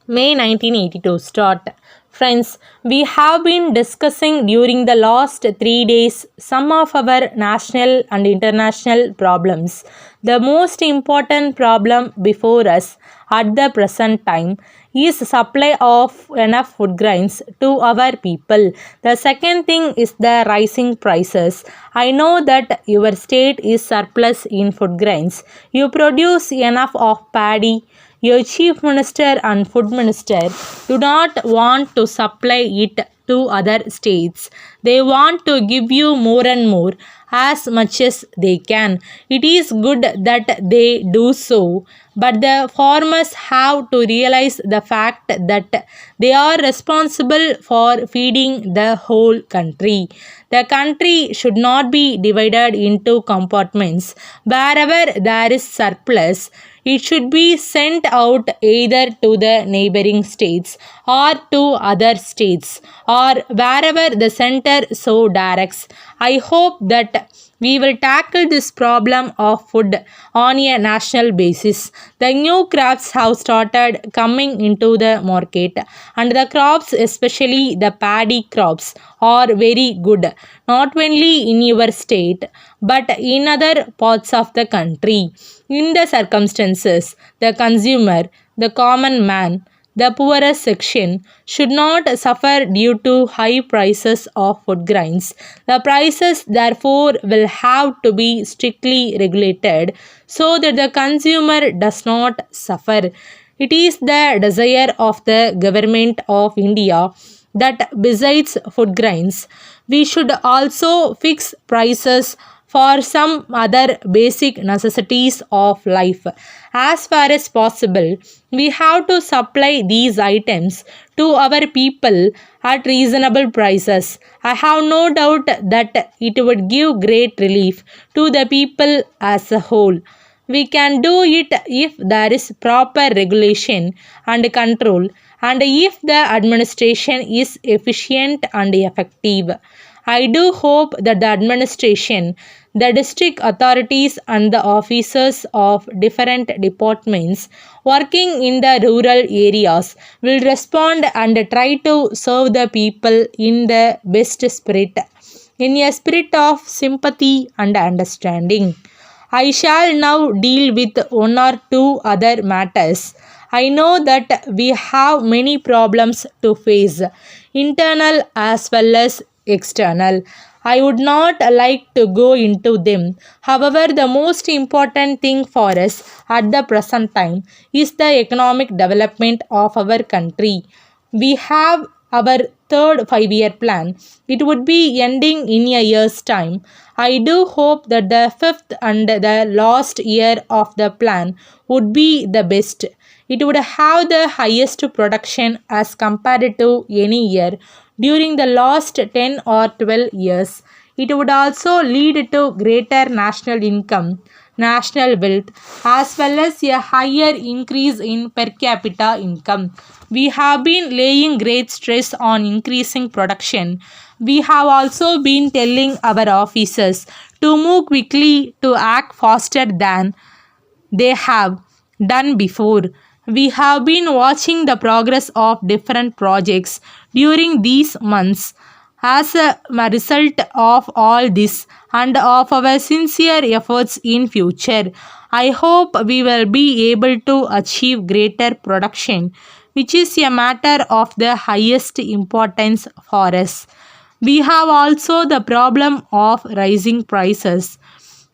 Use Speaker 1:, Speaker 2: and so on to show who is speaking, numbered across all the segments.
Speaker 1: May 1982 start. Friends, we have been discussing during the last 3 days some of our national and international problems. The most important problem before us at the present time is supply of enough food grains to our people. The second thing is the rising prices. I know that your state is surplus in food grains. You produce enough of paddy. Your chief minister and food minister do not want to supply it to other states. They want to give you more and more as much as they can. It is good that they do so, but the farmers have to realize the fact that they are responsible for feeding the whole country. The country should not be divided into compartments. Wherever there is surplus, it should be sent out either to the neighboring states or to other states or wherever the center so directs. I hope that we will tackle this problem of food on a national basis. The new crops have started coming into the market, and the crops, especially the paddy crops, are very good, not only in your state but in other parts of the country. In the circumstances, the consumer, the common man, the poorest section should not suffer due to high prices of food grains. The prices, therefore, will have to be strictly regulated so that the consumer does not suffer. It is the desire of the government of India that besides food grains, we should also fix prices for some other basic necessities of life. As far as possible, we have to supply these items to our people at reasonable prices. I have no doubt that it would give great relief to the people as a whole. We can do it if there is proper regulation and control, and if the administration is efficient and effective. I do hope that the administration, the district authorities, and the officers of different departments working in the rural areas will respond and try to serve the people in the best spirit, in a spirit of sympathy and understanding. I shall now deal with one or two other matters. I know that we have many problems to face, internal as well as external. I would not like to go into them. However, the most important thing for us at the present time is the economic development of our country. We have our third 5 year plan. It would be ending in a year's time. I do hope that the fifth and the last year of the plan would be the best. It would have the highest production as compared to any year during the last 10 or 12 years. It would also lead to greater national income, national wealth, as well as a higher increase in per capita income. We have been laying great stress on increasing production. We have also been telling our officers to move quickly, to act faster than they have done before. We have been watching the progress of different projects during these months. As a result of all this and of our sincere efforts in future, I hope we will be able to achieve greater production, which is a matter of the highest importance for us. We have also the problem of rising prices.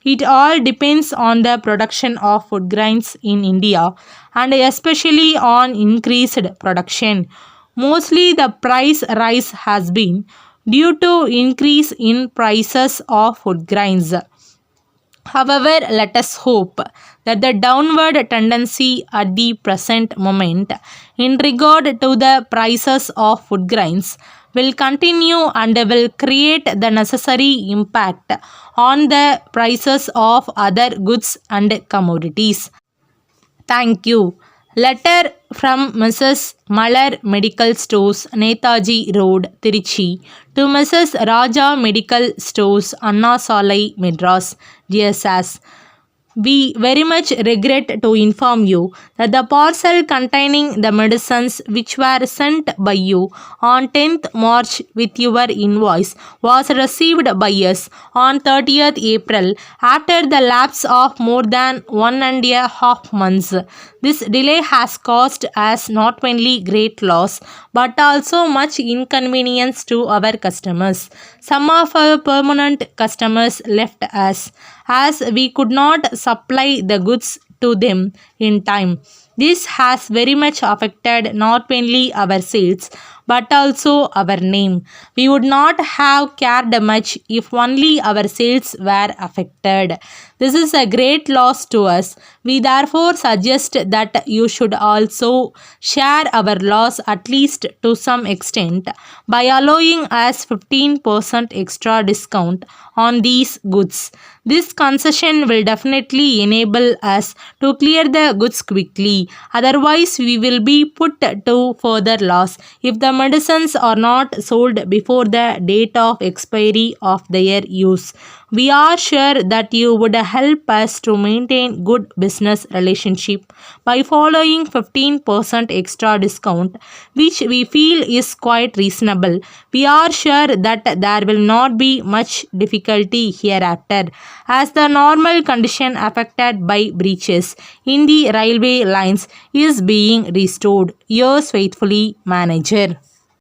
Speaker 1: It all depends on the production of food grains in India and especially on increased production. Mostly the price rise has been due to increase in prices of food grains. However, let us hope that the downward tendency at the present moment in regard to the prices of food grains will continue and will create the necessary impact on the prices of other goods and commodities. Thank you. Letter from Mrs. Malar Medical Stores, Netaji Road, Trichy, to Mrs. Raja Medical Stores, Anna Salai, Madras. Dear Sass, We very much regret to inform you that the parcel containing the medicines which were sent by you on 10th March with your invoice was received by us on 30th April after the lapse of more than 1.5 months. This delay has caused us not only great loss but also much inconvenience to our customers. Some of our permanent customers left us as we could not supply the goods to them in time. This has very much affected not only our sales but also our name. We would not have cared much if only our sales were affected. This is a great loss to us. We therefore suggest that you should also share our loss at least to some extent by allowing us 15% extra discount on these goods. This concession will definitely enable us to clear the goods quickly. Otherwise, we will be put to further loss if the medicines are not sold before the date of expiry of their use. We are sure that you would help us to maintain good business relationship by following 15% extra discount, which we feel is quite reasonable. We are sure that there will not be much difficulty hereafter, as the normal condition affected by breaches in the railway lines is being restored. Yours faithfully, Manager.